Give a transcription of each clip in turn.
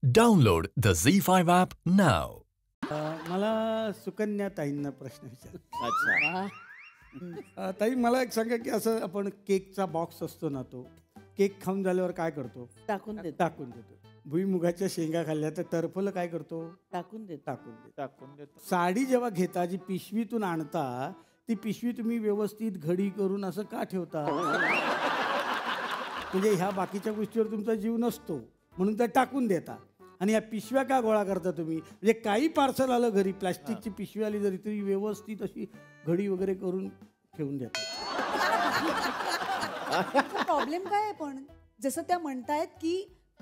Download the ZEE5 app now. मला सुकन्या ताईंना प्रश्न विचार. अच्छा. ताई मला एक सांगा की असं आपण केकचा बॉक्स असतो ना, तो केक खाऊन झाल्यावर काय करतो? टाकून देतो. टाकून देतो. भुईमुगाच्या शेंगा खाल्ल्या तर टरफलं काय करतो? टाकून देतो. टाकून देतो. साडी जेव्हा घेता, जी पिशवीतून आणता, ती पिशवी तुम्ही व्यवस्थित घडी करून असं का ठेवता? म्हणजे ह्या बाकीच्या गोष्टीवर तुमचा जीव नसतो म्हणून त्या टाकून देता. आणि या पिशव्या का गोळा करता तुम्ही? म्हणजे काही पार्सल आलं घरी, प्लॅस्टिकची पिशवी आली जरी तरी व्यवस्थित अशी घडी वगैरे करून ठेवून देतात. प्रॉब्लेम काय आहे? पण जसं त्या म्हणतायत की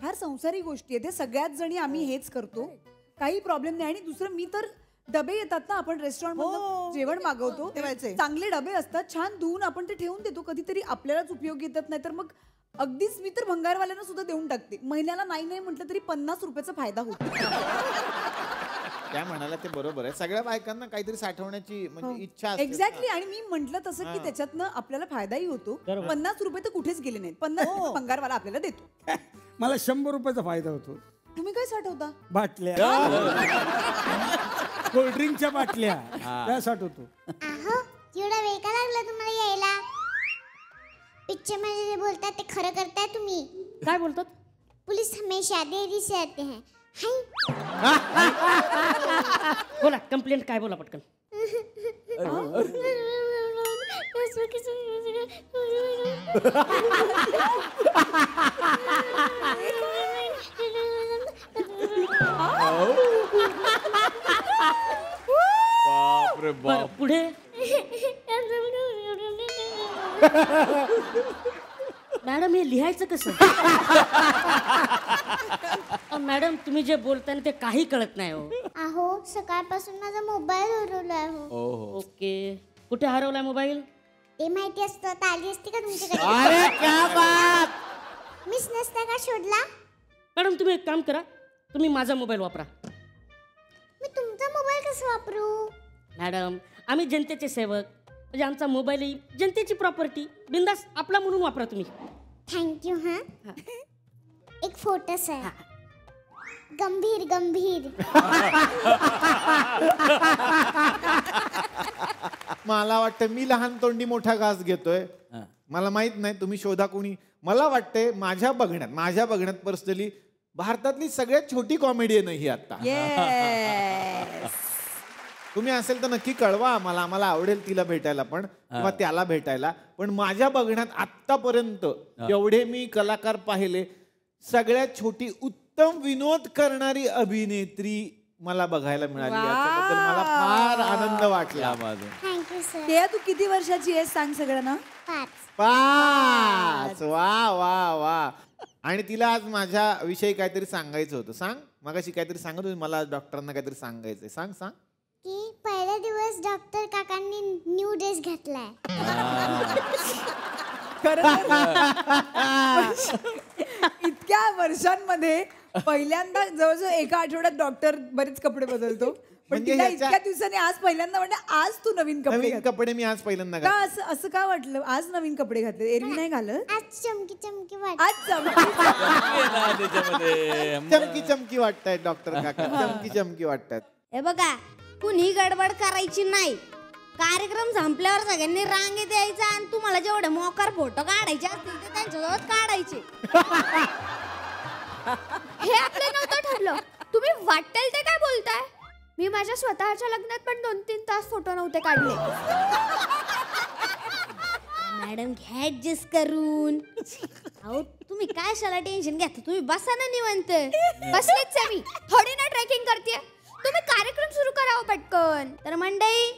फार संसारी गोष्टी आहेत, ते सगळ्याच जणी आम्ही हेच करतो, काही प्रॉब्लेम नाही. आणि दुसरं, मी तर डबे येतात ना, आपण रेस्टॉरंटमधून जेवण मागवतो, चांगले डबे असतात, छान धुवून आपण ते ठेवून देतो. कधीतरी आपल्यालाच उपयोग येतात, नाही तर मग अगदीच मी तर भंगारवाल्यांना सुद्धा देऊन टाकते. महिन्याला नाही म्हटलं तरी 50 रुपयाचा फायदा होतो. त्या म्हणाला ते बरोबर आहे. सगळ्या बायकांना काहीतरी साठवण्याची म्हणजे इच्छा असते. एक्झॅक्टली. आणि मी म्हंटल तसं की त्याच्यातनं आपल्याला फायदाही होतो. 50 रुपये तर कुठेच गेले नाहीत, 50 भंगारवाला आपल्याला देतो. मला 100 रुपयाचा फायदा होतो. तुम्ही काय साठवता? बाटल्या, कोल्ड्रिंकच्या बाटल्या, त्या साठवतो. एवढा वेळ का लागला तुम्हाला यायला? पिक्चर मध्ये जे बोलतात ते खरं करताय तुम्ही? काय बोलतात? पुलिस हमेशा देरी से आते हैं. बोला, कंप्लेंट काय? बोला पटकन. बापरे बाप. पुढे. मॅडम, हे लिहायचं कसं? मॅडम, तुम्ही जे बोलताय ना ते काही कळत नाही हो. अहो, सकाळपासून माझा मोबाईल हरवलाय. ओके. कुठे हरवलाय मोबाईल? ते माहिती असतं तर आली असती का तुमच्याकडे? अरे क्या बात. मिस नसता का शोधला? मॅडम, तुम्ही एक काम करा, तुम्ही माझा मोबाईल वापरा. मी तुमचा मोबाईल कसं वापरू? मॅडम, आम्ही जनतेचे सेवक, म्हणजे आमचा मोबाईल ही जनतेची प्रॉपर्टी, बिंदास आपला म्हणून वापरा तुम्ही. थँक्यू. हा, एक फोटोस आहे. गंभीर गंभीर. मला वाटतं मी लहान तोंडी मोठा घास घेतोय. मला माहित नाही, तुम्ही शोधा कोणी. मला वाटतंय माझ्या बघण्यात पर्सनली भारतातली सगळ्यात छोटी कॉमेडियन ही आता. तुम्ही असेल तर नक्की कळवा आम्हाला. आम्हाला आवडेल तिला भेटायला पण, किंवा त्याला भेटायला. पण माझ्या बघण्यात आतापर्यंत एवढे मी कलाकार पाहिले, सगळ्यात छोटी उत्तम विनोद करणारी अभिनेत्री मला बघायला मिळाली. याच्याबद्दल मला फार आनंद वाटला. Thank you sir. ते तू किती वर्षाची आहेस सांग सगळ्यांना? 5. वा वा वा. आणि तिला आज माझ्या विषयी काहीतरी सांगायचं होतं. सांग. मगाशी काहीतरी सांगत होती मला, डॉक्टरांना काहीतरी सांगायचंय. सांग सांग. की पहिला दिवस डॉक्टर काकांनी न्यू ड्रेस घातलाय. इतक्या वर्षांमध्ये पहिल्यांदा जवळजवळ एका आठवड्यात डॉक्टर बरेच कपडे बदलतो, पण म्हणजे तिला इतक्या दिवसांनी आज पहिल्यांदा म्हणजे आज तू नवीन कपडे मी आज पहिल्यांदा का असं का वाटलं? आज नवीन कपडे घातले, एरवी नाही घालत. आज चमकी चमकी वाट. आज चमकी चमकी वाटतायत डॉक्टर काका. चमकी चमकी वाटतात. हे बघा, कुणी गडबड करायची नाही. कार्यक्रम संपल्यावर सगळ्यांनी रांगेत यायचा आणि तुम्हाला जेवढे मोकार फोटो काढायचे असतील ते त्यांच्याजवळ काढायचे. हे आपलं नव्हतं ठरलं. तुम्ही वाटेल ते काय बोलताय? मी माझ्या स्वतःच्या लग्नात पण 2-3 तास फोटो नव्हते काढले. मॅडम, घ्या ऍडजस्ट करून. अहो, तुम्ही काय शाला टेन्शन घेता? तुम्ही बसा ना निवांत. बसलीच आहे मी, थोडी ना ट्रेकिंग करते. तुम्ही कार्यक्रम सुरू करावं पटकन. तर मंडळी,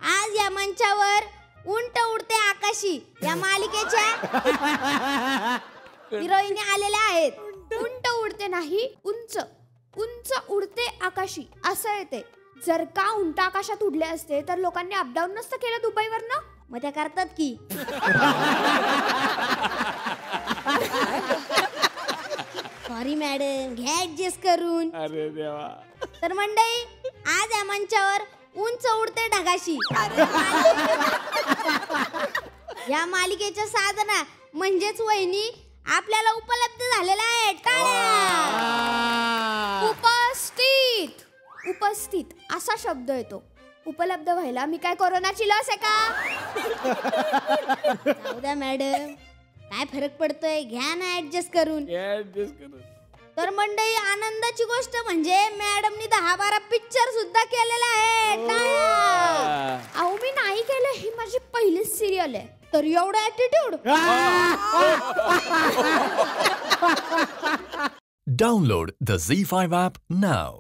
आज या मंचावर उंट उडते आकाशी या मालिकेच्या हिरोईनी आलेल्या आहेत. उंट उडते नाही, उंच उंच उडते आकाशी असं येते. जर का उंट आकाशात उडले असते तर लोकांनी अपडाऊन नसतं केलं दुबईवरनं? मग त्या करतात की. सॉरी मॅडम, घ्या ऍडजस्ट करून. अरे देवा. तर मंडळी, आज या मंचावर उंच उडते ढगाशी या मालिकेच्या साधना म्हणजेच वहिनी आपल्याला उपलब्ध झालेला आहे. टाळ्या. उपस्थित उपस्थित असा शब्द येतो. उपलब्ध व्हायला मी काय कोरोनाची लस आहे का? जाऊ द्या मॅडम, काय फरक पडतोय, घ्या ना ऍडजस्ट करून. तर मंडळी, आनंदाची गोष्ट म्हणजे मॅडमनी 10-12 पिक्चर सुद्धा केलेला आहे. टाळ्या. अहो मी नाही केलं, ही माझी पहिलीच सिरियल आहे. तर एवढा attitude. Download the Z5 app now.